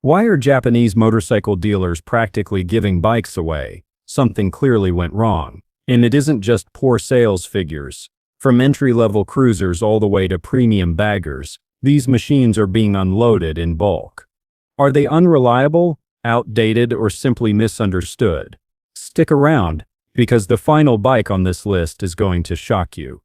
Why are Japanese motorcycle dealers practically giving bikes away? Something clearly went wrong. And it isn't just poor sales figures. From entry-level cruisers all the way to premium baggers, these machines are being unloaded in bulk. Are they unreliable, outdated, or simply misunderstood? Stick around, because the final bike on this list is going to shock you.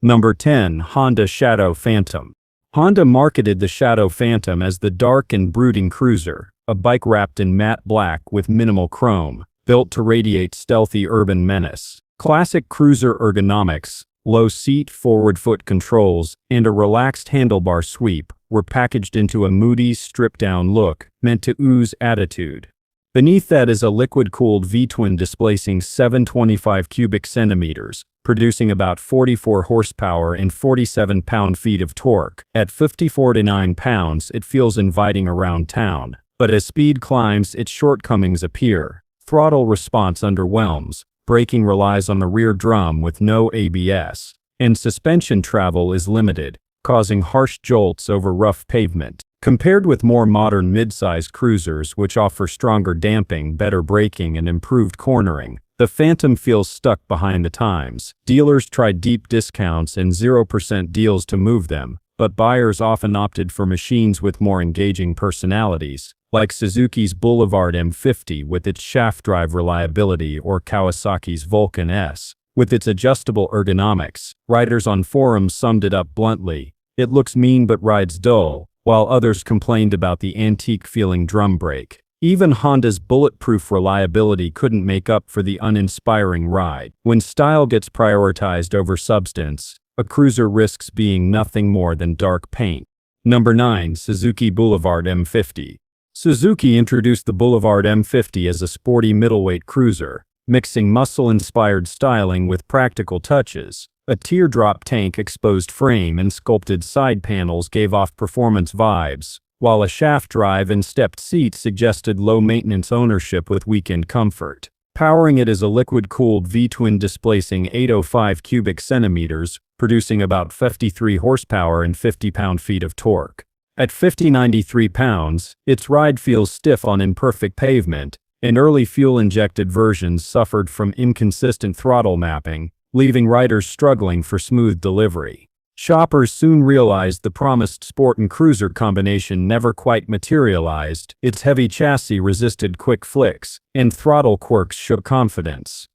Number 10. Honda Shadow Phantom. Honda marketed the Shadow Phantom as the dark and brooding cruiser, a bike wrapped in matte black with minimal chrome, built to radiate stealthy urban menace. Classic cruiser ergonomics, low seat forward foot controls, and a relaxed handlebar sweep were packaged into a moody, stripped-down look meant to ooze attitude. Beneath that is a liquid-cooled V-twin displacing 725 cubic centimeters, producing about 44 horsepower and 47 pound-feet of torque. At 54 to 9 pounds, it feels inviting around town, but as speed climbs, its shortcomings appear. Throttle response underwhelms, braking relies on the rear drum with no ABS, and suspension travel is limited, causing harsh jolts over rough pavement. Compared with more modern mid-sized cruisers which offer stronger damping, better braking, and improved cornering, the Phantom feels stuck behind the times. Dealers tried deep discounts and 0% deals to move them, but buyers often opted for machines with more engaging personalities, like Suzuki's Boulevard M50 with its shaft drive reliability or Kawasaki's Vulcan S, with its adjustable ergonomics. Riders on forums summed it up bluntly: it looks mean but rides dull, while others complained about the antique-feeling drum brake. Even Honda's bulletproof reliability couldn't make up for the uninspiring ride. When style gets prioritized over substance, a cruiser risks being nothing more than dark paint. Number 9. Suzuki Boulevard M50. Suzuki introduced the Boulevard M50 as a sporty middleweight cruiser, mixing muscle-inspired styling with practical touches. A teardrop tank-exposed frame and sculpted side panels gave off performance vibes, while a shaft drive and stepped seat suggested low-maintenance ownership with weekend comfort. Powering it is a liquid-cooled V-twin displacing 805 cubic centimeters, producing about 53 horsepower and 50 pound-feet of torque. At 93 pounds, its ride feels stiff on imperfect pavement, and early fuel-injected versions suffered from inconsistent throttle mapping, leaving riders struggling for smooth delivery. Shoppers soon realized the promised sport and cruiser combination never quite materialized. Its heavy chassis resisted quick flicks, and throttle quirks shook confidence.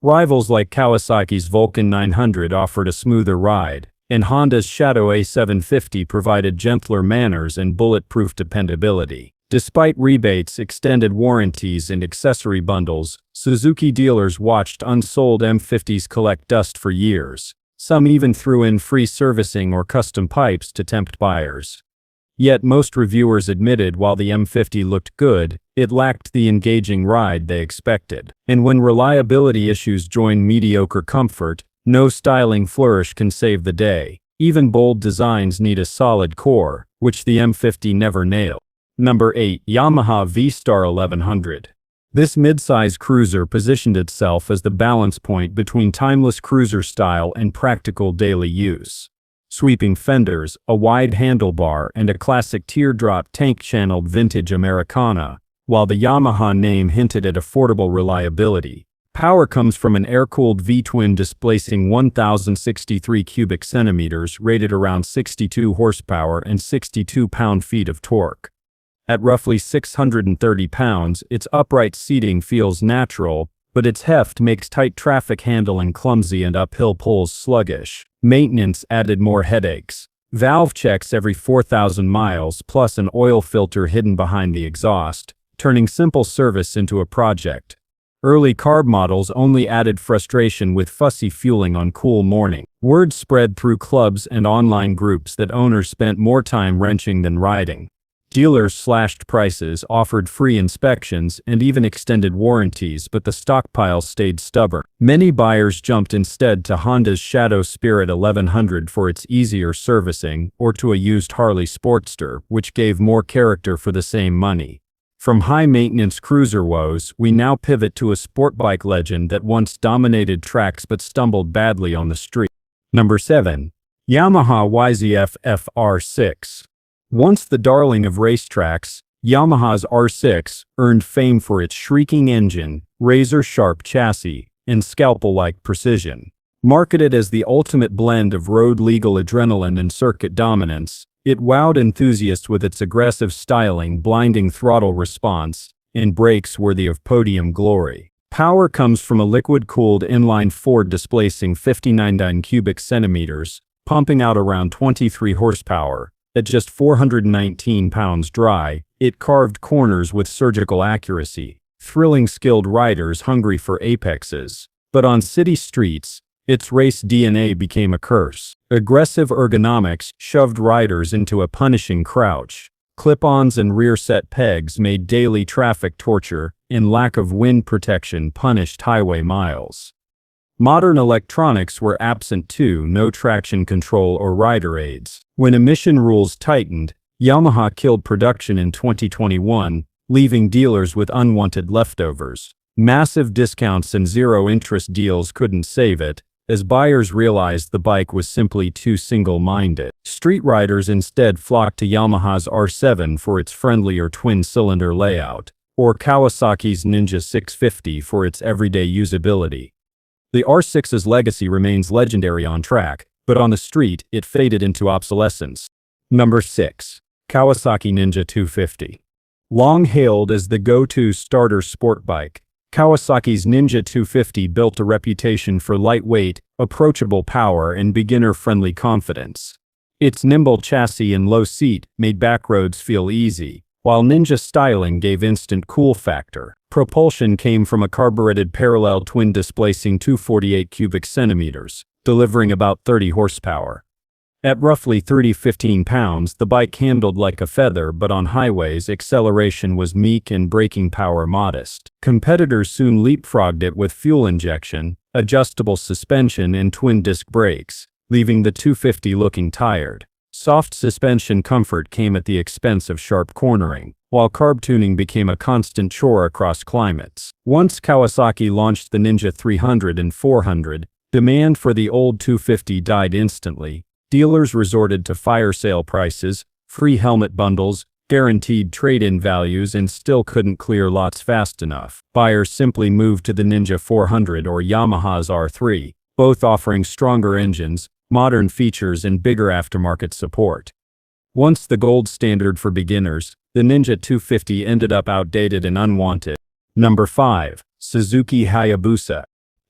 Rivals like Kawasaki's Vulcan 900 offered a smoother ride, and Honda's Shadow A750 provided gentler manners and bulletproof dependability. Despite rebates, extended warranties, and accessory bundles, Suzuki dealers watched unsold M50s collect dust for years. Some even threw in free servicing or custom pipes to tempt buyers. Yet most reviewers admitted while the M50 looked good, it lacked the engaging ride they expected. And when reliability issues join mediocre comfort, no styling flourish can save the day. Even bold designs need a solid core, which the M50 never nailed. Number 8. Yamaha V-Star 1100. This mid-size cruiser positioned itself as the balance point between timeless cruiser style and practical daily use. Sweeping fenders, a wide handlebar, and a classic teardrop tank channeled vintage Americana, while the Yamaha name hinted at affordable reliability. Power comes from an air-cooled V-twin displacing 1,063 cubic centimeters, rated around 62 horsepower and 62 pound-feet of torque. At roughly 630 pounds, its upright seating feels natural, but its heft makes tight traffic handling clumsy and uphill pulls sluggish. Maintenance added more headaches. Valve checks every 4,000 miles plus an oil filter hidden behind the exhaust, turning simple service into a project. Early carb models only added frustration with fussy fueling on cool morning. Word spread through clubs and online groups that owners spent more time wrenching than riding. Dealers slashed prices, offered free inspections, and even extended warranties, but the stockpile stayed stubborn. Many buyers jumped instead to Honda's Shadow Spirit 1100 for its easier servicing, or to a used Harley Sportster, which gave more character for the same money. From high-maintenance cruiser woes, we now pivot to a sport bike legend that once dominated tracks but stumbled badly on the street. Number 7. Yamaha YZF-FR6. Once the darling of racetracks, Yamaha's R6 earned fame for its shrieking engine, razor-sharp chassis, and scalpel-like precision. Marketed as the ultimate blend of road-legal adrenaline and circuit dominance, it wowed enthusiasts with its aggressive styling, blinding throttle response, and brakes worthy of podium glory. Power comes from a liquid-cooled inline-4 displacing 59 cubic centimeters, pumping out around 23 horsepower. At just 419 pounds dry, it carved corners with surgical accuracy, thrilling skilled riders hungry for apexes. But on city streets, its race DNA became a curse. Aggressive ergonomics shoved riders into a punishing crouch. Clip-ons and rear-set pegs made daily traffic torture, and lack of wind protection punished highway miles. Modern electronics were absent too, no traction control or rider aids. When emission rules tightened, Yamaha killed production in 2021, leaving dealers with unwanted leftovers. Massive discounts and zero-interest deals couldn't save it, as buyers realized the bike was simply too single-minded. Street riders instead flocked to Yamaha's R7 for its friendlier twin-cylinder layout, or Kawasaki's Ninja 650 for its everyday usability. The R6's legacy remains legendary on track, but on the street, it faded into obsolescence. Number 6. Kawasaki Ninja 250. Long hailed as the go-to starter sport bike, Kawasaki's Ninja 250 built a reputation for lightweight, approachable power and beginner-friendly confidence. Its nimble chassis and low seat made backroads feel easy, while Ninja styling gave instant cool factor. Propulsion came from a carbureted parallel twin displacing 248 cubic centimeters, delivering about 30 horsepower. At roughly 15 pounds, the bike handled like a feather, but on highways, acceleration was meek and braking power modest. Competitors soon leapfrogged it with fuel injection, adjustable suspension, and twin-disc brakes, leaving the 250 looking tired. Soft suspension comfort came at the expense of sharp cornering, while carb tuning became a constant chore across climates. Once Kawasaki launched the Ninja 300 and 400, demand for the old 250 died instantly. Dealers resorted to fire sale prices, free helmet bundles, guaranteed trade-in values, and still couldn't clear lots fast enough. Buyers simply moved to the Ninja 400 or Yamaha's R3, both offering stronger engines, modern features, and bigger aftermarket support. Once the gold standard for beginners, the Ninja 250 ended up outdated and unwanted. Number 5. Suzuki Hayabusa.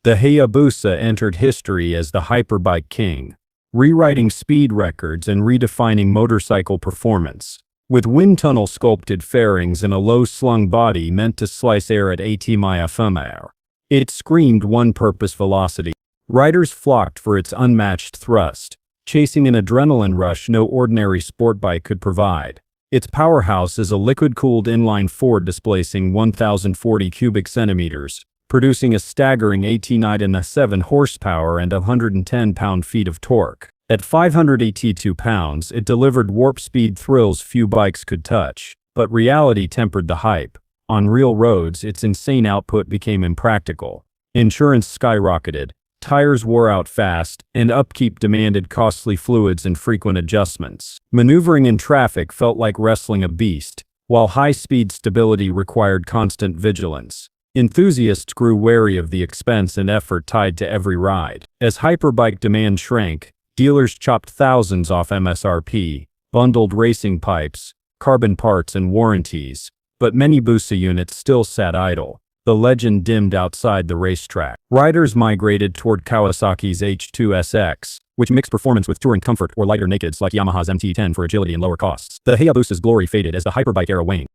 The Hayabusa entered history as the hyperbike king, rewriting speed records and redefining motorcycle performance. With wind tunnel sculpted fairings and a low-slung body meant to slice air at 80 mph, it screamed one-purpose velocity. Riders flocked for its unmatched thrust, chasing an adrenaline rush no ordinary sport bike could provide. Its powerhouse is a liquid-cooled inline-4 displacing 1,040 cubic centimeters, producing a staggering 89.7 horsepower and 110 pound-feet of torque. At 582 pounds, it delivered warp speed thrills few bikes could touch, but reality tempered the hype. On real roads, its insane output became impractical. Insurance skyrocketed, tires wore out fast, and upkeep demanded costly fluids and frequent adjustments. Maneuvering in traffic felt like wrestling a beast, while high-speed stability required constant vigilance. Enthusiasts grew wary of the expense and effort tied to every ride. As hyperbike demand shrank, dealers chopped thousands off MSRP, bundled racing pipes, carbon parts, and warranties, but many Busa units still sat idle. The legend dimmed outside the racetrack. Riders migrated toward Kawasaki's H2SX, which mixed performance with touring comfort, or lighter nakeds like Yamaha's MT-10 for agility and lower costs. The Hayabusa's glory faded as the hyperbike era waned.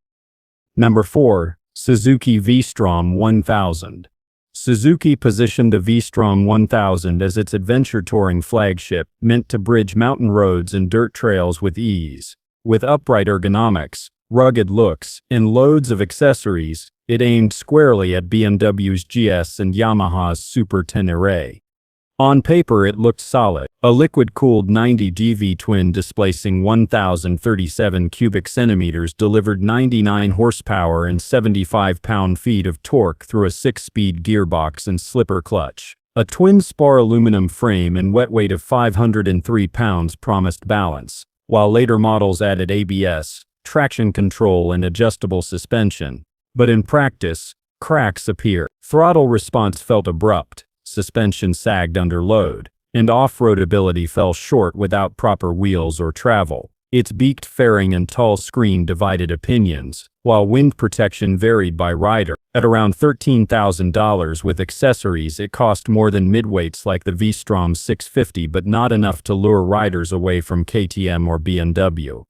Number 4. Suzuki V-Strom 1000. Suzuki positioned the V-Strom 1000 as its adventure touring flagship, meant to bridge mountain roads and dirt trails with ease. With upright ergonomics, rugged looks, and loads of accessories, it aimed squarely at BMW's GS and Yamaha's Super Tenere. On paper it looked solid, a liquid-cooled 90 GV twin displacing 1,037 cubic centimeters delivered 99 horsepower and 75 pound-feet of torque through a 6-speed gearbox and slipper clutch. A twin-spar aluminum frame and wet weight of 503 pounds promised balance, while later models added ABS, traction control and adjustable suspension. But in practice, cracks appear. Throttle response felt abrupt, suspension sagged under load, and off-road ability fell short without proper wheels or travel. Its beaked fairing and tall screen divided opinions, while wind protection varied by rider. At around $13,000 with accessories, it cost more than midweights like the V-Strom 650, but not enough to lure riders away from KTM or BMW.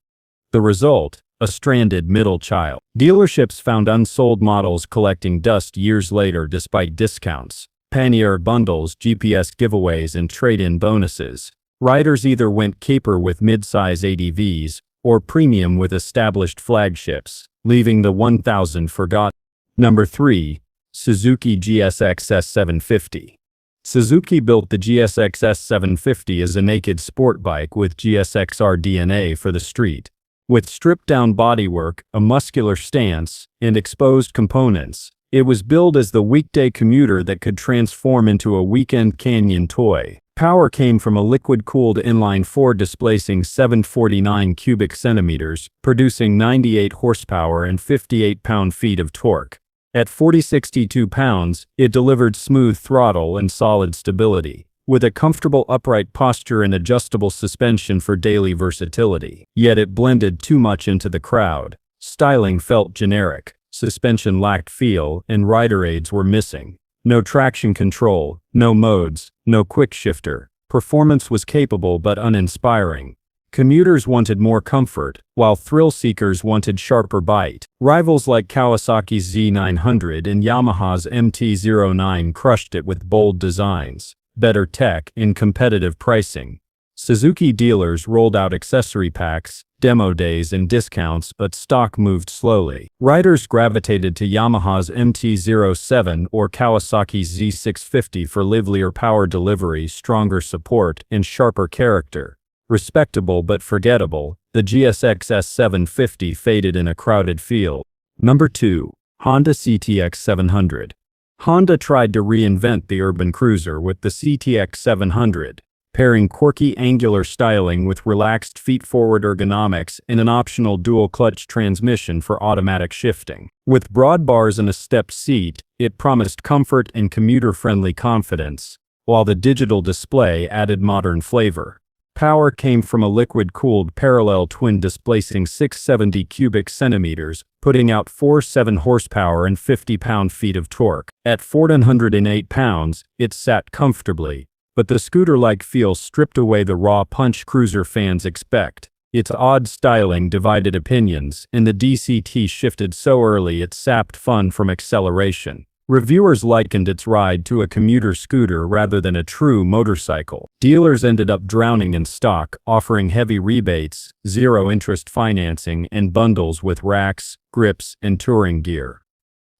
The result? A stranded middle child. Dealerships found unsold models collecting dust years later despite discounts, pannier bundles, GPS giveaways, and trade-in bonuses. Riders either went caper with mid-size ADVs or premium with established flagships, leaving the 1000 forgotten. Number 3. Suzuki GSX S750. Suzuki built the GSX S750 as a naked sport bike with GSXR DNA for the street. With stripped-down bodywork, a muscular stance, and exposed components, it was billed as the weekday commuter that could transform into a weekend canyon toy. Power came from a liquid-cooled inline-4 displacing 749 cubic centimeters, producing 98 horsepower and 58 pound-feet of torque. At 40-62 pounds, it delivered smooth throttle and solid stability, with a comfortable upright posture and adjustable suspension for daily versatility. Yet it blended too much into the crowd. Styling felt generic, suspension lacked feel, and rider aids were missing. No traction control, no modes, no quick shifter. Performance was capable but uninspiring. Commuters wanted more comfort, while thrill seekers wanted sharper bite. Rivals like Kawasaki's Z900 and Yamaha's MT-09 crushed it with bold designs, better tech, and competitive pricing. Suzuki dealers rolled out accessory packs, demo days, and discounts, but stock moved slowly. Riders gravitated to Yamaha's MT-07 or Kawasaki's Z650 for livelier power delivery, stronger support, and sharper character. Respectable but forgettable, the GSX S750 faded in a crowded field. Number 2. Honda CTX 700. Honda tried to reinvent the urban cruiser with the CTX 700. Pairing quirky angular styling with relaxed feet-forward ergonomics and an optional dual-clutch transmission for automatic shifting. With broad bars and a stepped seat, it promised comfort and commuter-friendly confidence, while the digital display added modern flavor. Power came from a liquid-cooled parallel twin displacing 670 cubic centimeters, putting out 47 horsepower and 50 pound-feet of torque. At 408 pounds, it sat comfortably, but the scooter-like feel stripped away the raw punch cruiser fans expect. Its odd styling divided opinions, and the DCT shifted so early it sapped fun from acceleration. Reviewers likened its ride to a commuter scooter rather than a true motorcycle. Dealers ended up drowning in stock, offering heavy rebates, zero-interest financing, and bundles with racks, grips, and touring gear.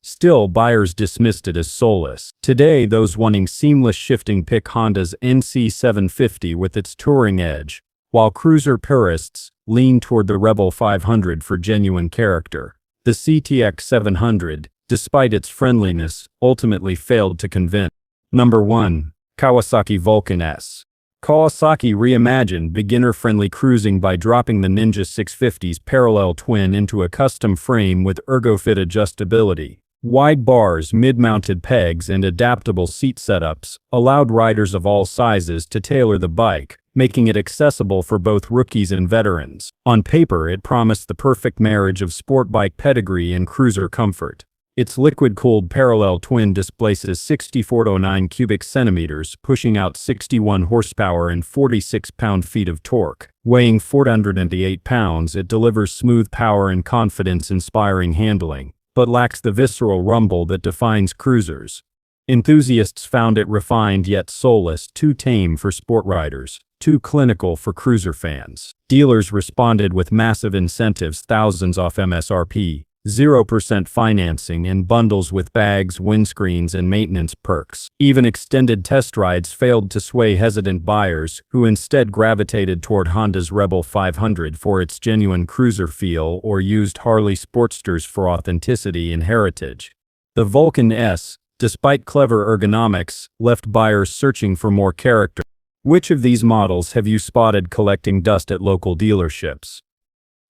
Still, buyers dismissed it as soulless. Today, those wanting seamless shifting pick Honda's NC750 with its touring edge, while cruiser purists lean toward the Rebel 500 for genuine character. The CTX 700, despite its friendliness, ultimately failed to convince. Number 1. Kawasaki Vulcan S. Kawasaki reimagined beginner-friendly cruising by dropping the Ninja 650's parallel twin into a custom frame with ErgoFit adjustability. Wide bars, mid-mounted pegs, and adaptable seat setups allowed riders of all sizes to tailor the bike, making it accessible for both rookies and veterans. On paper, it promised the perfect marriage of sport bike pedigree and cruiser comfort. Its liquid-cooled parallel twin displaces 6409 cubic centimeters, pushing out 61 horsepower and 46 pound-feet of torque. Weighing 408 pounds, it delivers smooth power and confidence-inspiring handling, but lacks the visceral rumble that defines cruisers. Enthusiasts found it refined yet soulless, too tame for sport riders, too clinical for cruiser fans. Dealers responded with massive incentives, thousands off MSRP, 0% financing, and bundles with bags, windscreens, and maintenance perks. Even extended test rides failed to sway hesitant buyers, who instead gravitated toward Honda's Rebel 500 for its genuine cruiser feel or used Harley Sportsters for authenticity and heritage. The Vulcan S, despite clever ergonomics, left buyers searching for more character. Which of these models have you spotted collecting dust at local dealerships?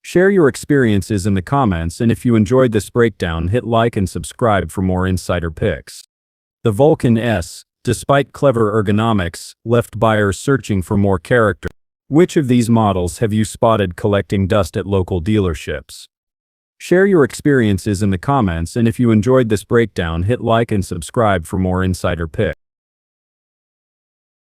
Share your experiences in the comments, and if you enjoyed this breakdown, hit like and subscribe for more insider picks. The Vulcan S, despite clever ergonomics, left buyers searching for more character. Which of these models have you spotted collecting dust at local dealerships? Share your experiences in the comments, and if you enjoyed this breakdown, hit like and subscribe for more insider picks.